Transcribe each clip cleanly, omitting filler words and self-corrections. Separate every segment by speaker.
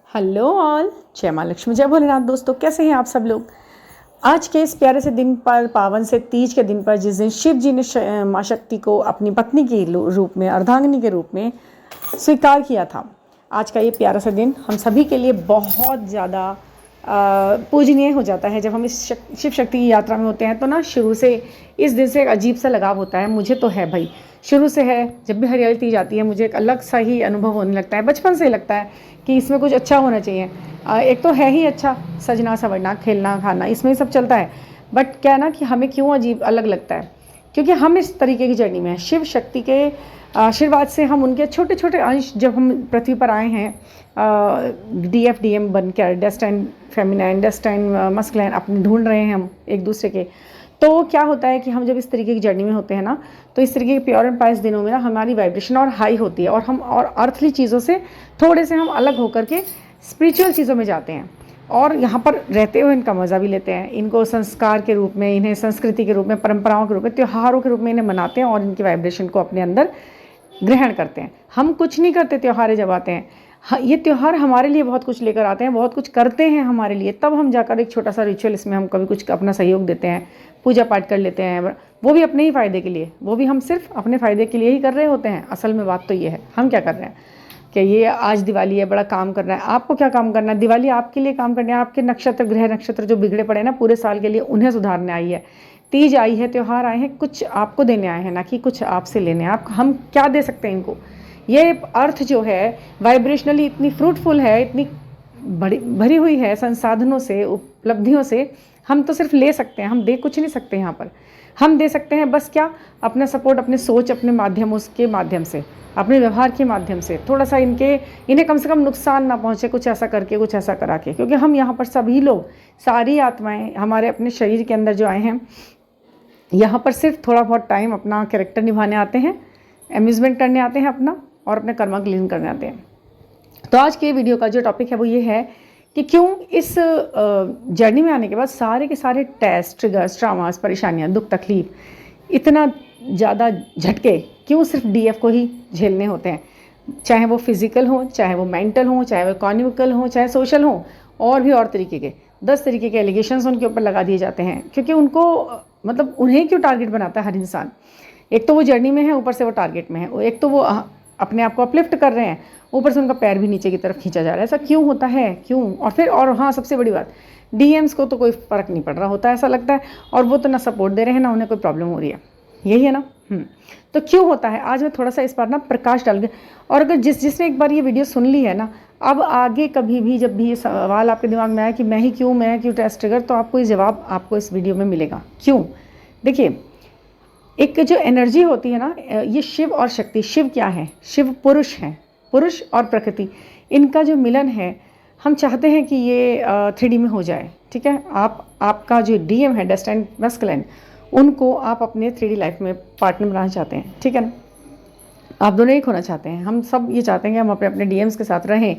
Speaker 1: Hello all, जय माँ लक्ष्मी, जय भोलेनाथ। दोस्तों, कैसे हैं आप सब लोग। आज के इस प्यारे से दिन पर, पावन से तीज के दिन पर, जिस दिन शिव जी ने माँ शक्ति को अपनी पत्नी के रूप में, अर्धांगिनी के रूप में स्वीकार किया था, आज का ये प्यारा सा दिन हम सभी के लिए बहुत ज़्यादा पूजनीय हो जाता है। जब हम इस शिव शक्ति की यात्रा में होते हैं तो ना, शुरू से इस दिन से एक अजीब सा लगाव होता है। मुझे तो है भाई, शुरू से है। जब भी हरियाली तीज आती है मुझे एक अलग सा ही अनुभव होने लगता है। बचपन से लगता है कि इसमें कुछ अच्छा होना चाहिए। एक तो है ही अच्छा, सजना संवरना, खेलना खाना, इसमें ही सब चलता है। बट क्या है ना कि हमें क्यों अजीब अलग लगता है, क्योंकि हम इस तरीके की जर्नी में हैं। शिव शक्ति के आशीर्वाद से हम उनके छोटे छोटे अंश, जब हम पृथ्वी पर आए हैं DF DM बनकर, डेस्टाइन फेमिनाइन, डेस्टाइन मस्कुलाइन अपने ढूंढ रहे हैं हम एक दूसरे के। तो क्या होता है कि हम जब इस तरीके की जर्नी में होते हैं ना, तो इस तरीके के प्योर एंड पायस दिनों में ना हमारी वाइब्रेशन और हाई होती है, और हम और अर्थली चीज़ों से थोड़े से हम अलग होकर के स्पिरिचुअल चीज़ों में जाते हैं, और यहाँ पर रहते हुए इनका मज़ा भी लेते हैं। इनको संस्कार के रूप में, इन्हें संस्कृति के रूप में, परंपराओं के रूप में, त्योहारों के रूप में इन्हें मनाते हैं और इनकी वाइब्रेशन को अपने अंदर ग्रहण करते हैं। हम कुछ नहीं करते त्योहार जब आते हैं, ये त्यौहार हमारे लिए बहुत कुछ लेकर आते हैं, बहुत कुछ करते हैं हमारे लिए। तब हम जाकर एक छोटा सा रिचुअल, इसमें हम कभी कुछ अपना सहयोग देते हैं, पूजा पाठ कर लेते हैं, वो भी अपने ही फ़ायदे के लिए, वो भी हम सिर्फ अपने फ़ायदे के लिए ही कर रहे होते हैं। असल में बात तो ये है, हम क्या कर रहे हैं कि ये आज दिवाली है, बड़ा काम करना है। आपको क्या काम करना है? दिवाली आपके लिए काम करना है। आपके नक्षत्र, ग्रह नक्षत्र जो बिगड़े पड़े ना पूरे साल के लिए, उन्हें सुधारने आई है। तीज आई है, त्यौहार आए हैं, कुछ आपको देने आए हैं, ना कि कुछ आपसे लेने। आप हम क्या दे सकते हैं इनको? ये अर्थ जो है वाइब्रेशनली इतनी फ्रूटफुल है, इतनी बड़ी भरी हुई है संसाधनों से, उपलब्धियों से। हम तो सिर्फ ले सकते हैं, हम दे कुछ नहीं सकते। यहाँ पर हम दे सकते हैं बस क्या, अपना सपोर्ट, अपने सोच, अपने माध्यम, उसके माध्यम से, अपने व्यवहार के माध्यम से थोड़ा सा इन्हें कम से कम नुकसान ना पहुँचे, कुछ ऐसा करके, कुछ ऐसा करा के। क्योंकि हम यहाँ पर सभी लोग, सारी आत्माएं हमारे अपने शरीर के अंदर जो आए हैं, यहाँ पर सिर्फ थोड़ा बहुत टाइम अपना कैरेक्टर निभाने आते हैं, एम्यूजमेंट करने आते हैं अपना, और अपने कर्मा क्लीन करने आते हैं। तो आज के वीडियो का जो टॉपिक है वो ये है कि क्यों इस जर्नी में आने के बाद सारे के सारे टेस्ट, ट्रिगर्स, ट्रामास, परेशानियां, दुख, तकलीफ, इतना ज़्यादा झटके क्यों सिर्फ DF को ही झेलने होते हैं। चाहे वो फिजिकल हो, चाहे वो मेंटल हो, चाहे वो इकोनॉमिकल हो, चाहे सोशल हो, और भी और तरीके के 10 तरीके के एलिगेशंस उनके ऊपर लगा दिए जाते हैं। क्योंकि उनको मतलब उन्हें क्यों टारगेट बनाता है हर इंसान? एक तो वो जर्नी में है, ऊपर से वो टारगेट में है। एक तो वो अपने आप को अपलिफ्ट कर रहे हैं, ऊपर से उनका पैर भी नीचे की तरफ खींचा जा रहा है। ऐसा क्यों होता है? क्यों? और फिर हाँ, सबसे बड़ी बात, DMs को तो कोई फ़र्क नहीं पड़ रहा होता है, ऐसा लगता है, और वो तो ना सपोर्ट दे रहे हैं, ना उन्हें कोई प्रॉब्लम हो रही है। यही है ना। तो क्यों होता है? आज मैं थोड़ा सा इस पर ना प्रकाश डाल के, और अगर जिसने एक बार ये वीडियो सुन ली है ना, अब आगे कभी भी जब भी ये सवाल आपके दिमाग में आए कि मैं क्यों टेस्ट ट्रिगर, तो आपको ये जवाब आपको इस वीडियो में मिलेगा। क्यों? देखिए, एक जो एनर्जी होती है ना, ये शिव और शक्ति। शिव क्या है? शिव पुरुष हैं, पुरुष और प्रकृति, इनका जो मिलन है, हम चाहते हैं कि ये 3D में हो जाए। ठीक है, आपका जो DM है, डेस्टाइन मस्कुलाइन, उनको आप अपने 3D लाइफ में पार्टनर बनाना चाहते हैं। ठीक है ना, आप दोनों एक होना चाहते हैं। हम सब ये चाहते हैं कि हम अपने अपने DMs के साथ रहें,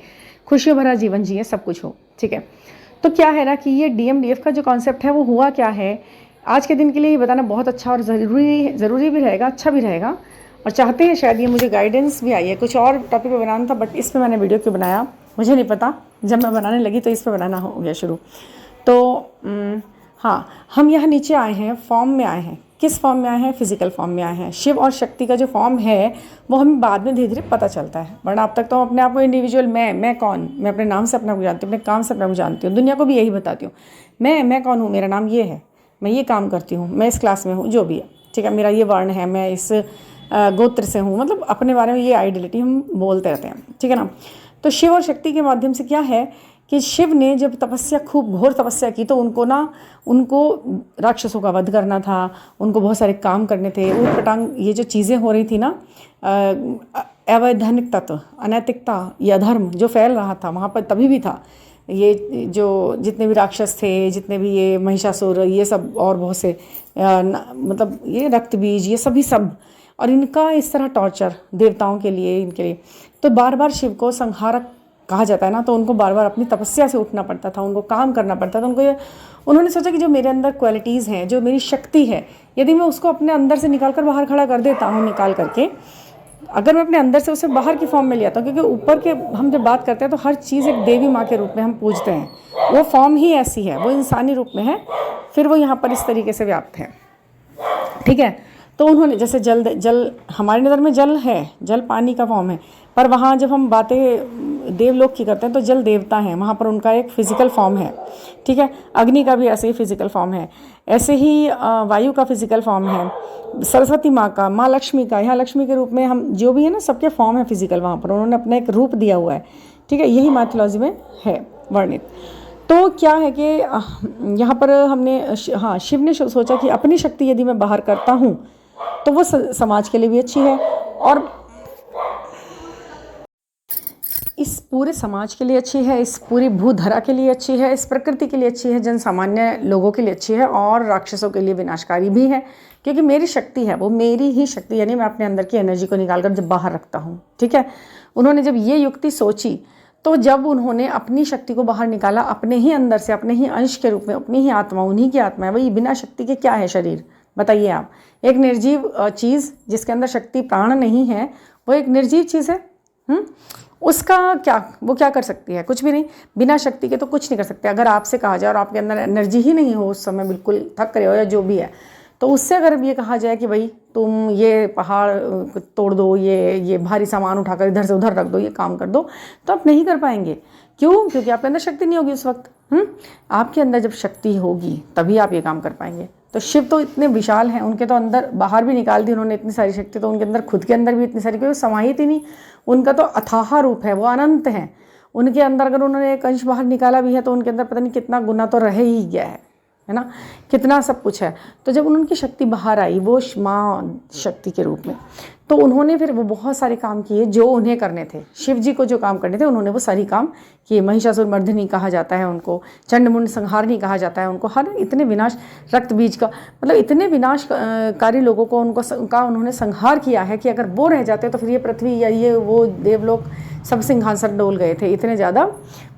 Speaker 1: खुशियों भरा जीवन जिए, सब कुछ हो। ठीक है, तो क्या है ना कि ये DM DF का जो कॉन्सेप्ट है वो हुआ क्या है, आज के दिन के लिए ये बताना बहुत अच्छा और ज़रूरी भी रहेगा, अच्छा भी रहेगा। और चाहते हैं शायद ये मुझे गाइडेंस भी आई है, कुछ और टॉपिक पे बनाना था, बट इस पे मैंने वीडियो क्यों बनाया मुझे नहीं पता। जब मैं बनाने लगी तो इस पे बनाना हो गया शुरू। तो हाँ, हम यहाँ नीचे आए हैं, फॉर्म में आए हैं। किस फॉर्म में आए हैं? फिजिकल फॉर्म में आए हैं। शिव और शक्ति का जो फॉर्म है वो हमें बाद में धीरे धीरे पता चलता है, वरना अब तक तो हम अपने आप को इंडिविजुअल, मैं कौन, मैं अपने नाम से अपने को जानती हूँ, अपने काम से अपने को जानती हूँ, दुनिया को भी यही बताती हूँ, मैं कौन हूँ, मेरा नाम ये है, मैं ये काम करती हूँ, मैं इस क्लास में हूँ, जो भी है। ठीक है, मेरा ये वर्ण है, मैं इस गोत्र से हूँ, मतलब अपने बारे में ये आइडेंटिटी हम बोलते रहते हैं। ठीक है ना। तो शिव और शक्ति के माध्यम से क्या है कि शिव ने जब तपस्या, खूब घोर तपस्या की, तो उनको राक्षसों का वध करना था, उनको बहुत सारे काम करने थे, ऊट पटांग ये जो चीज़ें हो रही थी ना, अवैधानिक तत्व, अनैतिकता, या अधर्म जो फैल रहा था वहाँ पर तभी भी था। ये जो जितने भी राक्षस थे, जितने भी ये महिषासुर, ये सब और बहुत से मतलब ये रक्त बीज, ये सभी सब, और इनका इस तरह टॉर्चर देवताओं के लिए, इनके लिए, तो बार बार शिव को संहारक कहा जाता है ना। तो उनको बार बार अपनी तपस्या से उठना पड़ता था, उनको काम करना पड़ता था। उन्होंने सोचा कि जो मेरे अंदर क्वालिटीज़ हैं, जो मेरी शक्ति है, यदि मैं उसको अपने अंदर से निकाल कर बाहर खड़ा कर देता हूँ, निकाल करके अगर मैं अपने अंदर से उसे बाहर की फॉर्म में ले आता हूँ, क्योंकि ऊपर के हम जब बात करते हैं तो हर चीज़ एक देवी माँ के रूप में हम पूजते हैं, वो फॉर्म ही ऐसी है, वो इंसानी रूप में है, फिर वो यहाँ पर इस तरीके से व्याप्त है। ठीक है, तो उन्होंने जैसे जल हमारी नज़र में जल है, जल पानी का फॉर्म है, पर वहाँ जब हम बातें देवलोक की करते हैं तो जल देवता हैं, वहाँ पर उनका एक फिजिकल फॉर्म है। ठीक है, अग्नि का भी ऐसे ही फिजिकल फॉर्म है, ऐसे ही वायु का फिजिकल फॉर्म है, सरस्वती माँ का, माँ लक्ष्मी का, यहाँ लक्ष्मी के रूप में हम जो भी है ना, सबके फॉर्म है फिजिकल, वहाँ पर उन्होंने अपना एक रूप दिया हुआ है। ठीक है, यही माइथोलॉजी में है वर्णित। तो क्या है कि यहाँ पर हमने हाँ, शिव ने सोचा कि अपनी शक्ति यदि मैं बाहर करता हूँ तो वो समाज के लिए भी अच्छी है, और इस पूरे समाज के लिए अच्छी है, इस पूरी भूधरा के लिए अच्छी है, इस प्रकृति के लिए अच्छी है, जन सामान्य लोगों के लिए अच्छी है, और राक्षसों के लिए विनाशकारी भी है, क्योंकि मेरी शक्ति है, वो मेरी ही शक्ति, यानी मैं अपने अंदर की एनर्जी को निकालकर जब बाहर रखता हूँ। ठीक है, उन्होंने जब ये युक्ति सोची, तो जब उन्होंने अपनी शक्ति को बाहर निकाला अपने ही अंदर से, अपने ही अंश के रूप में, अपनी ही आत्मा, उन्हीं की आत्मा है, वही बिना शक्ति के क्या है शरीर, बताइए आप। एक निर्जीव चीज़ जिसके अंदर शक्ति प्राण नहीं है, वो एक निर्जीव चीज़ है। उसका क्या, वो क्या कर सकती है? कुछ भी नहीं, बिना शक्ति के तो कुछ नहीं कर सकते। अगर आपसे कहा जाए और आपके अंदर एनर्जी ही नहीं हो, उस समय बिल्कुल थक रहे हो या जो भी है, तो उससे अगर ये कहा जाए कि भाई तुम ये पहाड़ तोड़ दो, ये भारी सामान उठाकर इधर से उधर रख दो, ये काम कर दो, तो आप नहीं कर पाएंगे। क्यों? क्योंकि आपके अंदर शक्ति नहीं होगी उस वक्त। आपके अंदर जब शक्ति होगी तभी आप ये काम कर पाएंगे। तो शिव तो इतने विशाल हैं, उनके तो अंदर बाहर भी निकाल दी उन्होंने इतनी सारी शक्ति, तो उनके अंदर खुद के अंदर भी इतनी सारी, क्योंकि समाहित ही नहीं, उनका तो अथाह रूप है, वो अनंत हैं। उनके अंदर अगर उन्होंने एक अंश बाहर निकाला भी है तो उनके अंदर पता नहीं कितना गुना तो रह ही गया है ना, कितना सब कुछ है। तो जब उनकी शक्ति बाहर आई, वो माँ शक्ति के रूप में, तो उन्होंने फिर वो बहुत सारे काम किए जो उन्हें करने थे। शिव जी को जो काम करने थे उन्होंने वो सारी काम किए। महिषासुर मर्दिनी कहा जाता है उनको, चंडमुंड संहारनी कहा जाता है उनको, हर इतने विनाश, रक्त बीज का मतलब इतने विनाशकारी लोगों को उन्होंने संहार किया है कि अगर वो रह जाते तो फिर ये पृथ्वी या ये वो देवलोक सब सिंहासन डोल गए थे, इतने ज़्यादा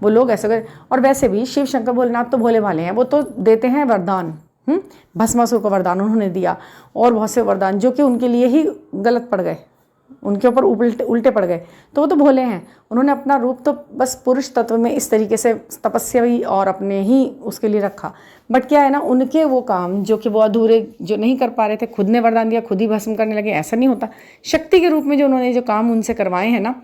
Speaker 1: वो लोग ऐसे गए। और वैसे भी शिव शंकर भोलेनाथ तो भोले भाले हैं, वो तो देते हैं वरदान। भस्मासुर को वरदान उन्होंने दिया, और बहुत से वरदान जो कि उनके लिए ही गलत पड़ गए, उनके ऊपर उल्टे पड़ गए, तो वो तो भोले हैं। उन्होंने अपना रूप तो बस पुरुष तत्व में इस तरीके से तपस्या भी और अपने ही उसके लिए रखा। बट क्या है ना, उनके वो काम जो कि वो अधूरे जो नहीं कर पा रहे थे, खुद ने वरदान दिया, खुद ही भस्म करने लगे, ऐसा नहीं होता। शक्ति के रूप में जो उन्होंने जो काम उनसे करवाए हैं ना,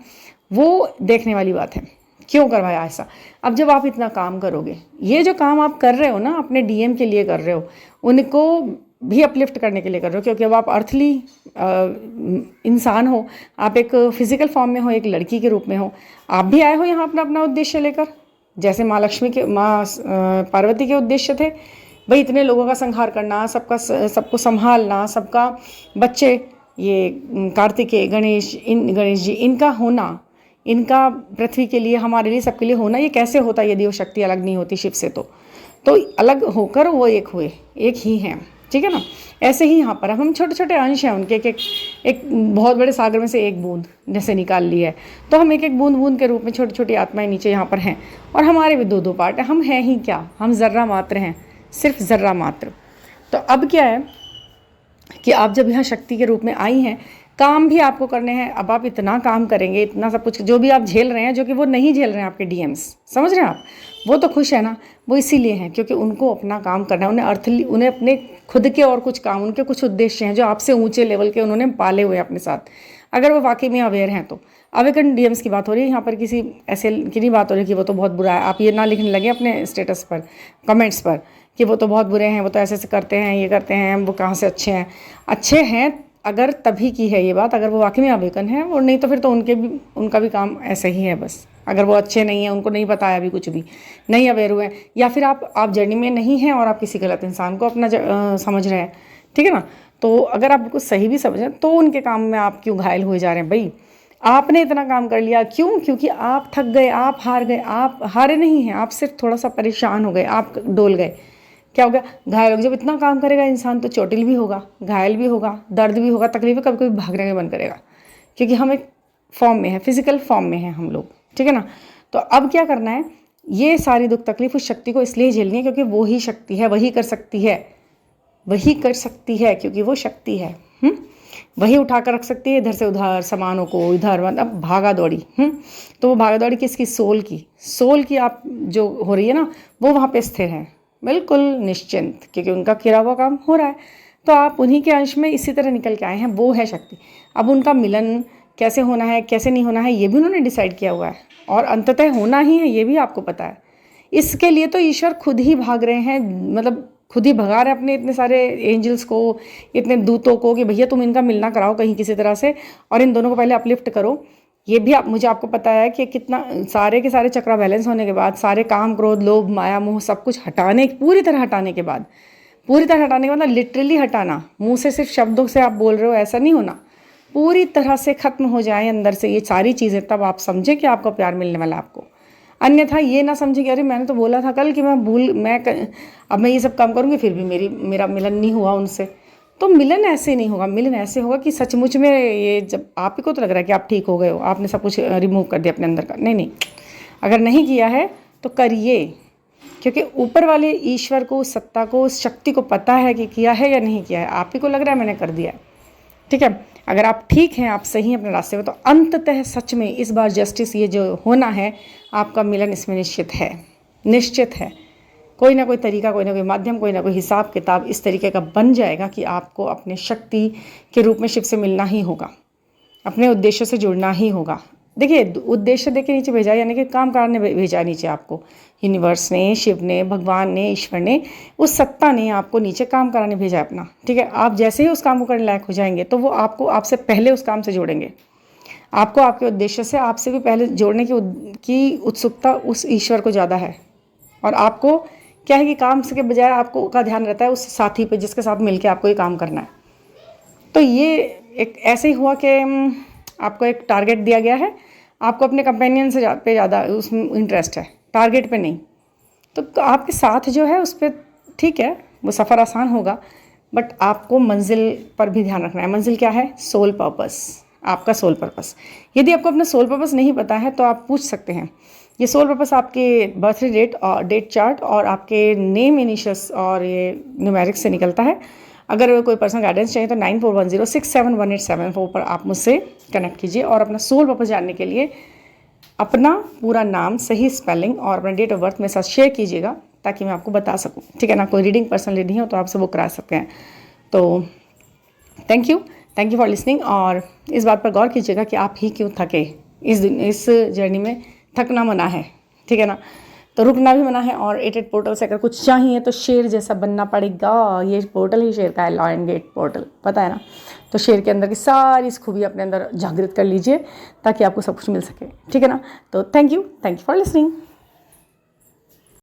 Speaker 1: वो देखने वाली बात है, क्यों करवाया ऐसा। अब जब आप इतना काम करोगे, ये जो काम आप कर रहे हो ना, अपने डीएम के लिए कर रहे हो, उनको भी अपलिफ्ट करने के लिए कर रहे हो, क्योंकि अब आप अर्थली इंसान हो, आप एक फिजिकल फॉर्म में हो, एक लड़की के रूप में हो, आप भी आए हो यहाँ अपना अपना उद्देश्य लेकर, जैसे माँ लक्ष्मी के, माँ पार्वती के उद्देश्य थे भाई इतने लोगों का संहार करना, सबको संभालना, सबका बच्चे, ये कार्तिकेय, गणेश जी, इनका होना, इनका पृथ्वी के लिए, हमारे लिए, सबके लिए होना, ये कैसे होता यदि वो शक्ति अलग नहीं होती शिव से। तो अलग होकर वो एक हुए, एक ही हैं। ठीक है ना, ऐसे ही यहाँ पर हम छोटे छोटे अंश हैं उनके, एक बहुत बड़े सागर में से एक बूंद जैसे निकाल ली है, तो हम एक एक बूंद बूंद के रूप में छोटी छोटी आत्माएं नीचे यहाँ पर हैं, और हमारे भी दो दो पार्ट हैं। हम हैं ही क्या, हम ज़र्रा मात्र हैं, सिर्फ ज़र्रा मात्र। तो अब क्या है कि आप जब यहाँ शक्ति के रूप में आई हैं, काम भी आपको करने हैं। अब आप इतना काम करेंगे, इतना सब कुछ जो भी आप झेल रहे हैं, जो कि वो नहीं झेल रहे हैं आपके डीएम्स, समझ रहे हैं आप, वो तो खुश है ना, वो इसीलिए हैं क्योंकि उनको अपना काम करना है, उन्हें अपने खुद के और कुछ काम, उनके कुछ उद्देश्य हैं जो आपसे ऊंचे लेवल के उन्होंने पाले हुए अपने साथ। अगर वो वाकई में अवेयर हैं तो। अवेकन डीएम्स की बात हो रही है यहाँ पर, किसी ऐसे की नहीं बात हो रही कि वो तो बहुत बुरा है। आप ये ना लिखने लगे अपने स्टेटस पर, कमेंट्स पर, कि वो तो बहुत बुरे हैं, वो तो ऐसे करते हैं, ये करते हैं, वो कहाँ से अच्छे हैं। अच्छे हैं अगर तभी की है ये बात, अगर वो वाकई में अवेकन है, और नहीं तो फिर तो उनका भी काम ऐसे ही है बस। अगर वो अच्छे नहीं हैं, उनको नहीं बताया अभी कुछ भी, नहीं अवेयर हुए, या फिर आप जर्नी में नहीं हैं और आप किसी गलत इंसान को अपना समझ रहे हैं, ठीक है ना। तो अगर आप कुछ सही भी समझें तो उनके काम में आप क्यों घायल हुए जा रहे हैं भाई। आपने इतना काम कर लिया, क्यों? क्योंकि आप थक गए, आप हार गए। आप हारे नहीं हैं, आप सिर्फ थोड़ा सा परेशान हो गए, आप डोल गए। क्या हो गया? घायल हो गया। जब इतना काम करेगा इंसान तो चोटिल भी होगा, घायल भी होगा, दर्द भी होगा, तकलीफ, कभी कभी भागने का मन करेगा, क्योंकि हम एक फॉर्म में है, फिजिकल फॉर्म में है हम लोग, ठीक है ना। तो अब क्या करना है, ये सारी दुख तकलीफ उस शक्ति को इसलिए झेलनी है क्योंकि वो ही शक्ति है, वही कर सकती है, वही कर सकती है, क्योंकि वो शक्ति है। वही उठा कर रख सकती है इधर से उधर सामानों को, इधर मतलब भागा दौड़ी। तो वो भागा दौड़ी किसकी? सोल की आप जो हो रही है ना, वो वहाँ पे स्थिर है, बिल्कुल निश्चिंत, क्योंकि उनका किया हुआ काम हो रहा है। तो आप उन्हीं के अंश में इसी तरह निकल के आए हैं, वो है शक्ति। अब उनका मिलन कैसे होना है, कैसे नहीं होना है, ये भी उन्होंने डिसाइड किया हुआ है, और अंततः होना ही है, ये भी आपको पता है। इसके लिए तो ईश्वर खुद ही भाग रहे हैं, मतलब खुद ही भगा रहे हैं अपने इतने सारे एंजल्स को, इतने दूतों को, कि भैया तुम इनका मिलना कराओ कहीं किसी तरह से, और इन दोनों को पहले अपलिफ्ट करो। ये भी आपको पता है कि कितना सारे के सारे चक्रा बैलेंस होने के बाद, सारे काम क्रोध लोभ माया मोह सब कुछ पूरी तरह हटाने के बाद, मतलब लिटरली हटाना, मुंह से सिर्फ शब्दों से आप बोल रहे हो ऐसा नहीं होना, पूरी तरह से खत्म हो जाए अंदर से ये सारी चीज़ें, तब आप समझें कि आपको प्यार मिलने वाला है आपको। अन्यथा ये ना समझे कि अरे मैंने तो बोला था कल कि अब मैं ये सब काम करूँगी, फिर भी मेरा मिलन नहीं हुआ उनसे। तो मिलन ऐसे नहीं होगा, मिलन ऐसे होगा कि सचमुच में ये, जब आप ही को तो लग रहा है कि आप ठीक हो गए हो, आपने सब कुछ रिमूव कर दिया अपने अंदर का, नहीं, अगर नहीं किया है तो करिए, क्योंकि ऊपर वाले ईश्वर को, उस सत्ता को, उस शक्ति को पता है कि किया है या नहीं किया है। आप ही को लग रहा है मैंने कर दिया है, ठीक है। अगर आप ठीक हैं, आप सही हैं अपने रास्ते में, तो अंततः सच में इस बार जस्टिस ये जो होना है, आपका मिलन इसमें निश्चित है। कोई ना कोई तरीका, कोई ना कोई माध्यम, कोई ना कोई हिसाब किताब इस तरीके का बन जाएगा कि आपको अपने शक्ति के रूप में शिव से मिलना ही होगा, अपने उद्देश्य से जुड़ना ही होगा। देखिए, उद्देश्य देके नीचे भेजा, यानी कि काम कराने भेजा नीचे आपको, यूनिवर्स ने, शिव ने, भगवान ने, ईश्वर ने, उस सत्ता ने आपको नीचे काम कराने भेजा अपना, ठीक है। आप जैसे ही उस काम को करने लायक हो जाएंगे, तो वो आपको आपसे पहले उस काम से जोड़ेंगे, आपको आपके उद्देश्य से आपसे भी पहले जोड़ने की उत्सुकता उस ईश्वर को ज़्यादा है। और आपको क्या है कि काम से के बजाय आपको का ध्यान रहता है उस साथी पे, जिसके साथ मिलके आपको ये काम करना है। तो ये एक ऐसे ही हुआ कि आपको एक टारगेट दिया गया है, आपको अपने कंपेनियन से पे ज़्यादा उसमें इंटरेस्ट है, टारगेट पे नहीं। तो आपके साथ जो है उस पर ठीक है, वो सफ़र आसान होगा, बट आपको मंजिल पर भी ध्यान रखना है। मंजिल क्या है? सोल पर्पस, आपका सोल पर्पस। यदि आपको अपना सोल पर्पस नहीं पता है तो आप पूछ सकते हैं। ये सोल पर्पस आपके बर्थडे डेट और डेट चार्ट और आपके नेम इनिशियल्स और ये न्यूमेरिक्स से निकलता है। अगर कोई पर्सनल गाइडेंस चाहिए तो 9410671874 पर आप मुझसे कनेक्ट कीजिए, और अपना सोल पर्पस जानने के लिए अपना पूरा नाम, सही स्पेलिंग और अपना डेट ऑफ बर्थ मेरे साथ शेयर कीजिएगा, ताकि मैं आपको बता सकूं, ठीक है ना। कोई रीडिंग पर्सनल रीडिंग हो तो आपसे वो करा सकते हैं। तो थैंक यू फॉर लिसनिंग, और इस बात पर गौर कीजिएगा कि आप ही क्यों थके। इस जर्नी में थकना मना है, ठीक है ना, तो रुकना भी मना है। और 88 पोर्टल से अगर कुछ चाहिए तो शेर जैसा बनना पड़ेगा। ये पोर्टल ही शेर का है, लॉयन गेट पोर्टल, पता है ना। तो शेर के अंदर की सारी इस खूबी अपने अंदर जागृत कर लीजिए, ताकि आपको सब कुछ मिल सके, ठीक है ना। तो थैंक यू फॉर लिसनिंग।